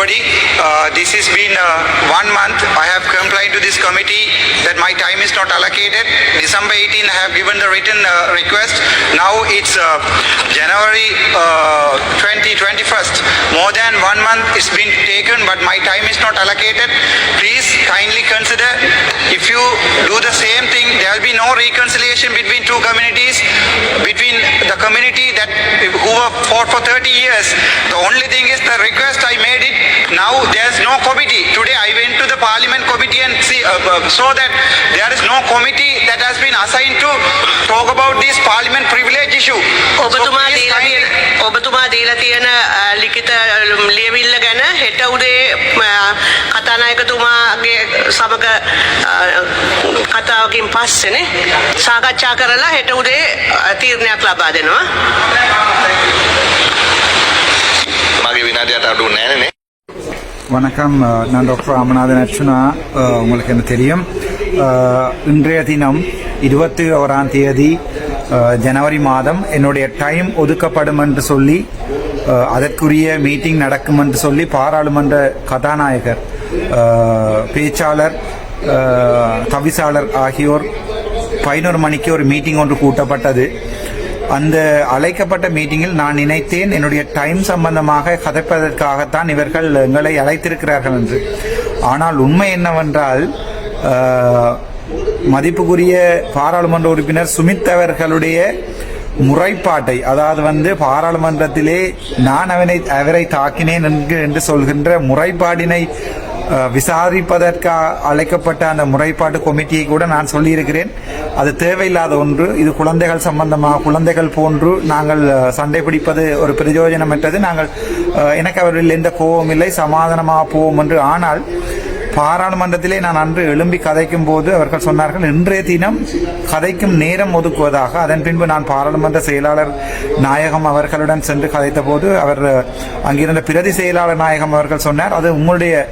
everybody. This has been 1 month. I have complained to this committee that my time is not allocated. December 18, I have given the written request. Now it's January 21st. More than 1 month it's been taken, but my time is not allocated. Please kindly consider, if you do the same thing, there will be no reconciliation between two communities, between the community that who have fought for 30 years. The only thing is the request I made it. Now there's no committee. Today I went to the parliament committee and saw that there is no committee that has been assigned to talk about this parliament privilege issue. ඔබතුමා දීලා තියෙන ලිඛිත ලියවිල්ල ගැන හෙට උදේ කතානායකතුමාගේ සමග කතාවකින් පස්සේනේ සාකච්ඡා කරලා හෙට උදේ තීරණයක් ලබා දෙනවා. මගේ විනාඩියට අඩු නැහැ. வணக்கம், நான் டாக்டர் ராமநாதன் அர்ச்சுனா. உங்களுக்கு என்ன தெரியும், இன்றைய தினம் 21ஆம் தேதி ஜனவரி மாதம் என்னுடைய டைம் ஒதுக்கப்படும் என்று சொல்லி அதற்குரிய மீட்டிங் நடக்கும் என்று சொல்லி பாராளுமன்ற கதாநாயகர், பேச்சாளர், தவிசாளர் ஆகியோர் 11 மணிக்கு ஒரு மீட்டிங் ஒன்று கூட்டப்பட்டது. அந்த அழைக்கப்பட்ட மீட்டிங்கில் நான் நினைத்தேன் என்னுடைய டைம் சம்பந்தமாக கதைப்பதற்காகத்தான் இவர்கள் எங்களை அழைத்திருக்கிறார்கள் என்று. ஆனால் உண்மை என்னவென்றால், மதிப்புக்குரிய பாராளுமன்ற உறுப்பினர் சுமித் அவர்களுடைய முறைப்பாட்டை, அதாவது பாராளுமன்றத்திலே நான் அவரை தாக்கினேன் என்று சொல்கின்ற முறைப்பாடினை விசாரிப்பதற்காக அழைக்கப்பட்ட அந்த முறைப்பாட்டு கமிட்டியை கூட நான் சொல்லியிருக்கிறேன். அது தேவையில்லாத ஒன்று. இது குழந்தைகள் சம்பந்தமாக, குழந்தைகள் போன்று நாங்கள் சண்டை பிடிப்பது ஒரு பிரயோஜனமற்றது. நாங்கள் எனக்கு அவர்கள் எந்த கோபம் இல்லை, சமாதானமாக போவோம் என்று. ஆனால் பாராளுமன்றத்திலே நான் அன்று எழும்பி கதைக்கும் போது அவர்கள் சொன்னார்கள், இன்றைய தினம் கதைக்கும் நேரம் ஒதுக்குவதாக. அதன் பின்பு நான் பாராளுமன்ற செயலாளர் நாயகம் அவர்களுடன் சென்று கதைத்த போது அவர் அங்கிருந்த பிரதி செயலாளர் நாயகம் அவர்கள் சொன்னார், அது உங்களுடைய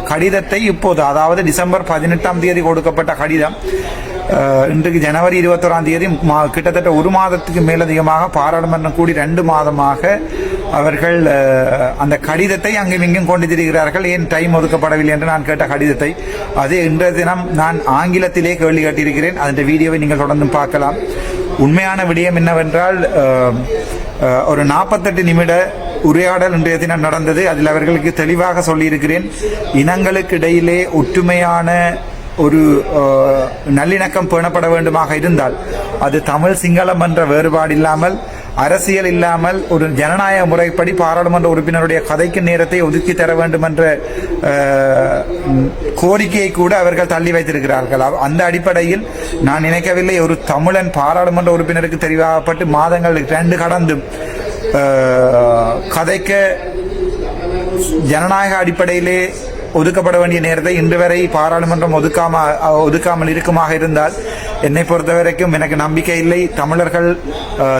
கடிதத்தை இப்போது, அதாவது டிசம்பர் 18ஆம் தேதி கொடுக்கப்பட்ட கடிதம், இன்றைக்கு ஜனவரி 21ஆம் தேதி, கிட்டத்தட்ட 1 மாதத்துக்கு மேலதிகமாக பாராளுமன்றம் கூடி 2 மாதமாக அவர்கள் அந்த கடிதத்தை அங்கும் இங்கும் கொண்டு திரிகிறார்கள். ஏன் டைம் ஒதுக்கப்படவில்லை என்று நான் கேட்ட கடிதத்தை, அது இன்றைய தினம் நான் ஆங்கிலத்திலே கேள்வி கேட்டிருக்கிறேன். அந்த வீடியோவை நீங்கள் தொடர்ந்து பார்க்கலாம். உண்மையான விடயம் என்னவென்றால், ஒரு 48 நிமிட உரையாடல் இன்றைய தினம் நடந்தது. அதில் அவர்களுக்கு தெளிவாக சொல்லியிருக்கிறேன், இனங்களுக்கு இடையிலே ஒற்றுமையான ஒரு நல்லிணக்கம் பேணப்பட வேண்டுமாக இருந்தால் அது தமிழ் சிங்களம் என்ற வேறுபாடு இல்லாமல், அரசியல் இல்லாமல், ஒரு ஜனநாயக முறைப்படி பாராளுமன்ற உறுப்பினருடைய கதைக்கு நேரத்தை ஒதுக்கி தர வேண்டும் என்ற கோரிக்கையை கூட அவர்கள் தள்ளி வைத்திருக்கிறார்கள். அந்த அடிப்படையில் நான் நினைக்கவில்லை, ஒரு தமிழன் பாராளுமன்ற உறுப்பினருக்கு தெரிவாகப்பட்டு மாதங்கள் 2 கடந்தும் கதைக்க ஜனநாயக அடிப்படையிலே ஒதுக்கப்பட வேண்டிய நேரத்தை இன்று வரை பாராளுமன்றம் ஒதுக்காமல் இருக்குமாக இருந்தால், என்னை பொறுத்த வரைக்கும் எனக்கு நம்பிக்கை இல்லை. தமிழர்கள்,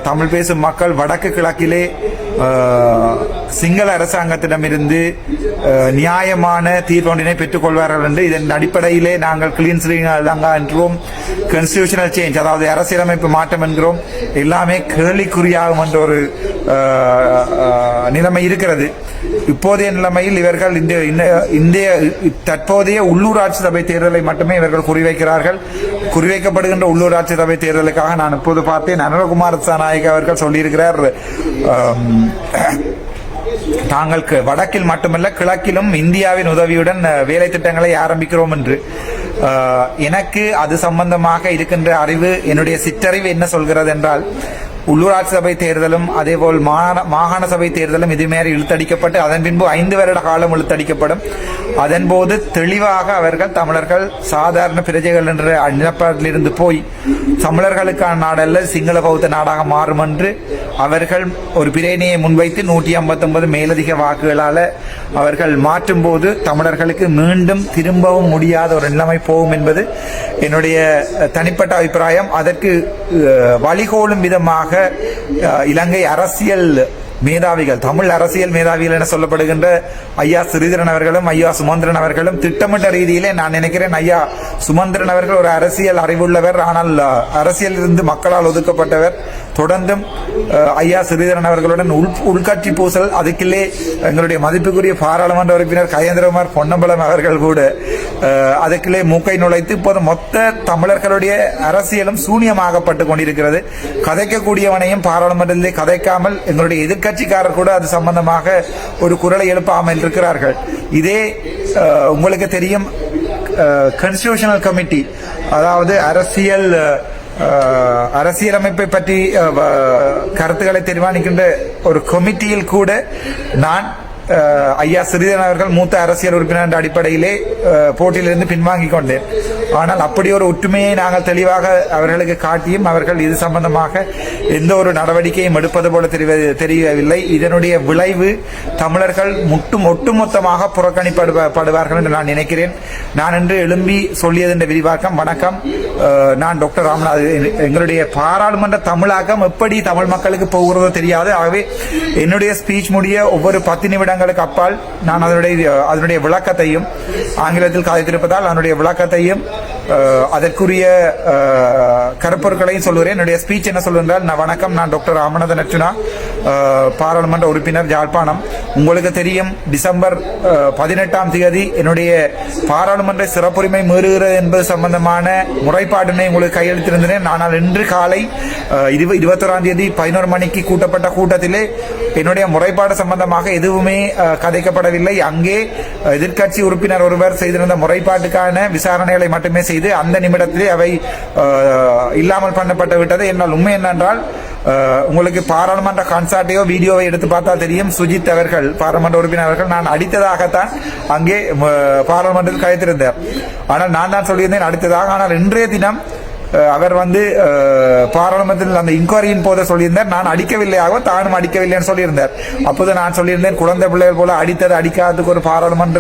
தமிழ் பேசும் மக்கள் வடக்கு கிழக்கிலே சிங்கள அரசாங்கத்திடமிருந்து நியாயமான தீர்ப்பொன்றினை பெற்றுக் கொள்வார்கள் என்று, இதன் அடிப்படையிலே நாங்கள் கிளீன் ஸ்ரீலங்கா என்றும் கான்ஸ்டிடியூஷனல் சேஞ்ச், அதாவது அரசியலமைப்பு மாற்றம் என்கிறோம், எல்லாமே கேள்விக்குறியாகும் என்ற ஒரு நிலைமை இருக்கிறது. இப்போதைய நிலைமையில் இவர்கள் இந்திய தற்போதைய உள்ளூராட்சி சபை தேர்தலை மட்டுமே இவர்கள் குறிவைக்கிறார்கள். குறிவைக்கப்படுகின்ற உள்ளூராட்சி சபை தேர்தலுக்காக நான் இப்போது பார்த்தேன், அனுரகுமார் திசாநாயக்க அவர்கள் சொல்லியிருக்கிறார், தாங்கள் வடக்கில் மட்டுமல்ல கிழக்கிலும் இந்தியாவின் உதவியுடன் வேலை திட்டங்களை ஆரம்பிக்கிறோம் என்று. எனக்கு அது சம்பந்தமாக இருக்கின்ற அறிவு, என்னுடைய சிற்றறிவு என்ன சொல்கிறது என்றால், உள்ளூராட்சி சபை தேர்தலும் அதேபோல் மாகாண சபை தேர்தலும் இதுமாரி இழுத்தடிக்கப்பட்டு அதன் பின்பு 5 வருட காலம் இழுத்தடிக்கப்படும். அதன்போது தெளிவாக அவர்கள் தமிழர்கள் சாதாரண பிரஜைகள் என்ற நிலப்பாட்டிலிருந்து போய் தமிழர்களுக்கான நாடல்ல சிங்கள பௌத்த நாடாக மாறும் என்று அவர்கள் ஒரு பிரேணியை முன்வைத்து 159 மேலதிக வாக்குகளால் அவர்கள் மாற்றும் போது தமிழர்களுக்கு மீண்டும் திரும்பவும் முடியாத ஒரு நிலைமை போகும் என்பது என்னுடைய தனிப்பட்ட அபிப்பிராயம். அதற்கு வழிகோலும் விதமாக இலங்கை அரசியல் மேதாவிகள், தமிழ் அரசியல் மேதாவிகள் என சொல்லப்படுகின்ற ஐயா ஸ்ரீதரன் அவர்களும் ஐயா சுமந்திரன் அவர்களும் திட்டமிட்ட ரீதியிலே நான் நினைக்கிறேன் ஐயா சுமந்திரன் அவர்கள் ஒரு அரசியல் அறிவுள்ளவர், ஆனால் அரசியலிருந்து மக்களால் ஒதுக்கப்பட்டவர். தொடர்ந்தும் ஐயா ஸ்ரீதரன் அவர்களுடன் உள்கட்சி பூசல், அதுக்கில்லே எங்களுடைய மதிப்புக்குரிய பாராளுமன்ற உறுப்பினர் கஜேந்திரகுமார் பொன்னம்பலம் அவர்கள் கூட அதுக்கில்லே மூக்கை நுழைத்து இப்போது மொத்த தமிழர்களுடைய அரசியலும் சூனியமாகப்பட்டு கொண்டிருக்கிறது. கதைக்கக்கூடியவனையும் பாராளுமன்றத்திலே கதைக்காமல் எங்களுடைய எதிர்க்கட்சிக்காரர் கூட அது சம்பந்தமாக ஒரு குரலை எழுப்பாமல் இருக்கிறார்கள். இதே உங்களுக்கு தெரியும், கான்ஸ்டிடியூஷனல் கமிட்டி, அதாவது அரசியலமைப்பை பற்றி கருத்துக்களை தீர்மானிக்கின்ற ஒரு கமிட்டியில் கூட நான் ஐயா ஸ்ரீதரன் அவர்கள் மூத்த அரசியல் உறுப்பினர் என்ற அடிப்படையிலே போட்டியிலிருந்து பின்வாங்கிக் கொண்டேன். ஆனால் அப்படி ஒரு ஒற்றுமையை நாங்கள் தெளிவாக அவர்களுக்கு காட்டியும் அவர்கள் இது சம்பந்தமாக எந்த ஒரு நடவடிக்கையும் எடுப்பது போல தெரியவில்லை. இதனுடைய விளைவு தமிழர்கள் ஒட்டுமொத்தமாக புறக்கணிப்படுவார்கள் என்று நான் நினைக்கிறேன். நான் இன்று எழும்பி சொல்லியது என்ற விரிவாக்கம், வணக்கம், நான் டாக்டர் ராமநாதன். எங்களுடைய பாராளுமன்ற தமிழாக்கம் எப்படி தமிழ் மக்களுக்கு போகிறதோ தெரியாது. ஆகவே என்னுடைய ஸ்பீச் முடிய ஒவ்வொரு 10 நிமிடங்களுக்கு அப்பால் நான் அதனுடைய விளக்கத்தையும், ஆங்கிலத்தில் காய்த்திருப்பதால் அதனுடைய விளக்கத்தையும் அதற்குரிய கருப்பொருட்களையும் சொல்லுகிறேன். என்னுடைய ஸ்பீச் என்ன சொல்லுங்கள், வணக்கம், நான் டாக்டர் ராமநாதன் அர்ச்சுனா, பாராளுமன்ற உறுப்பினர், யாழ்ப்பாணம். உங்களுக்கு தெரியும், டிசம்பர் 18ஆம் தேதி என்னுடைய பாராளுமன்ற சிறப்புரிமை மீறுகிறது என்பது சம்பந்தமான முறைப்பாட்டினை உங்களுக்கு கையெழுத்திருந்தேன். ஆனால் இன்று காலை 21ஆம் தேதி 11 மணிக்கு கூட்டப்பட்ட கூட்டத்திலே என்னுடைய முறைப்பாடு சம்பந்தமாக எதுவுமே கதைக்கப்படவில்லை. அங்கே எதிர்க்கட்சி உறுப்பினர் ஒருவர் செய்திருந்த முறைப்பாட்டுக்கான விசாரணைகளை மட்டுமே செய்து அந்த நிமிடத்திலே அவை இல்லாமல் பண்ணப்பட்டு விட்டது. என்னால் உண்மை என்னென்றால், உங்களுக்கு பாராளுமன்ற கான்சர்ட்டையோ வீடியோவை எடுத்து பார்த்தால் தெரியும், சுஜித் அவர்கள், பாராளுமன்ற உறுப்பினர் அவர்கள், நான் அடித்ததாகத்தான் அங்கே பாராளுமன்றத்தில் கழித்திருந்தார். ஆனால் நான் தான் சொல்லியிருந்தேன் அடித்ததாக. ஆனால் இன்றைய தினம் அவர் பாராளுமன்றத்தில் அந்த இன்கொயரியின் போது சொல்லியிருந்தார், நான் அடிக்கவில்லையாக, தானும் அடிக்கவில்லைன்னு சொல்லியிருந்தார். அப்போது நான் சொல்லியிருந்தேன், குழந்தை பிள்ளைகள் போல அடிக்காததுக்கு ஒரு பாராளுமன்ற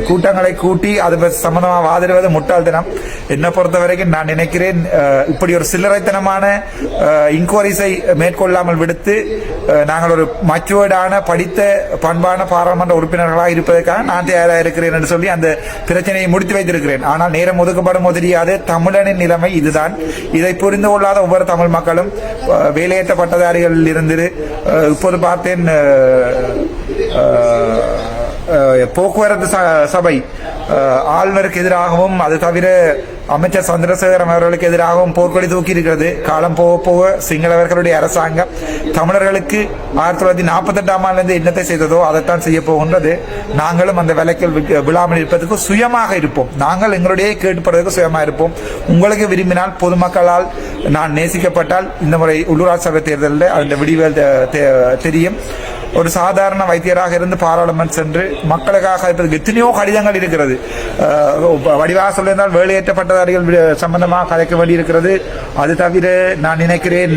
கூட்டங்களை கூட்டி அது சம்பந்தமாக வாதிடுவது முட்டாள்தனம். என்னை பொறுத்த வரைக்கும் நான் நினைக்கிறேன், இப்படி ஒரு சில்லறைத்தனமான இன்கொயரிஸை மேற்கொள்ளாமல் விடுத்து நாங்கள் ஒரு மச்சுவர்டான படித்த பண்பான பாராளுமன்ற உறுப்பினர்களாக இருப்பதற்காக நான் தயாராக இருக்கிறேன் என்று சொல்லி அந்த பிரச்சனையை முடித்து வைத்திருக்கிறேன். ஆனால் நேரம் ஒதுக்கப்படும் தெரியாது. தமிழனின் நிலைமை இதுதான். இதை புரிந்து கொள்ளாத ஒவ்வொரு தமிழ் மக்களும் வேலையேற்ற பட்டதாரிகளில் இருந்து இப்போது பார்த்தேன், போக்குவரத்து சபை ஆளுநருக்கு எதிராகவும் அது தவிர அமைச்சர் சந்திரசேகரம் அவர்களுக்கு எதிராகவும் போர்க்கொடி தூக்கி இருக்கிறது. காலம் போக போக சிங்களவர்களுடைய அரசாங்கம் தமிழர்களுக்கு 1948ஆம் ஆண்டிலிருந்து என்னத்தை செய்ததோ அதைத்தான் செய்ய போகின்றது. நாங்களும் அந்த விலைக்கில் விழாமல் இருப்பதற்கு சுயமாக இருப்போம். நாங்கள் எங்களுடைய கேட்டுப்படுவதற்கு சுயமாக இருப்போம். உங்களுக்கு விரும்பினால், பொதுமக்களால் நான் நேசிக்கப்பட்டால், இந்த முறை உள்ளூராட்சி சபை தேர்தலில் அந்த விடிவுகள் தெரியும். ஒரு சாதாரண வைத்தியராக இருந்து பாராளுமன்றம் சென்று மக்களுக்காக எத்தனையோ கடிதங்கள் இருக்கிறது. வடிவாக சொல்லியிருந்தால் வேலையேற்ற பட்டதாரிகள் சம்பந்தமாக கதைக்க வேண்டியிருக்கிறது. அது தவிர நான் நினைக்கிறேன்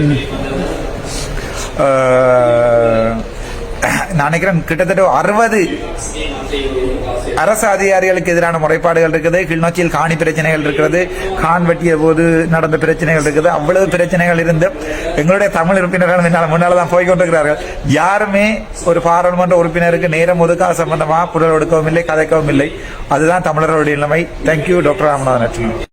கிட்டத்தட்ட 60 அரசு அதிகாரிகளுக்கு எதிரான முறைப்பாடுகள் இருக்குது. கிளிநொச்சியில் காணி பிரச்சனைகள் இருக்கிறது, கான் வெட்டிய போது நடந்த பிரச்சனைகள் இருக்குது. அவ்வளவு பிரச்சனைகள் இருந்து எங்களுடைய தமிழ் உறுப்பினர்கள் முன்னால்தான் போய்கொண்டிருக்கிறார்கள். யாருமே ஒரு பாராளுமன்ற உறுப்பினருக்கு நேரம் ஒதுக்காத சம்பந்தமாக குரல் ஒடுக்கவும் இல்லை, கதைக்கவும் இல்லை. அதுதான் தமிழர்களுடைய நிலைமை. Thank you, doctor Ramanathan.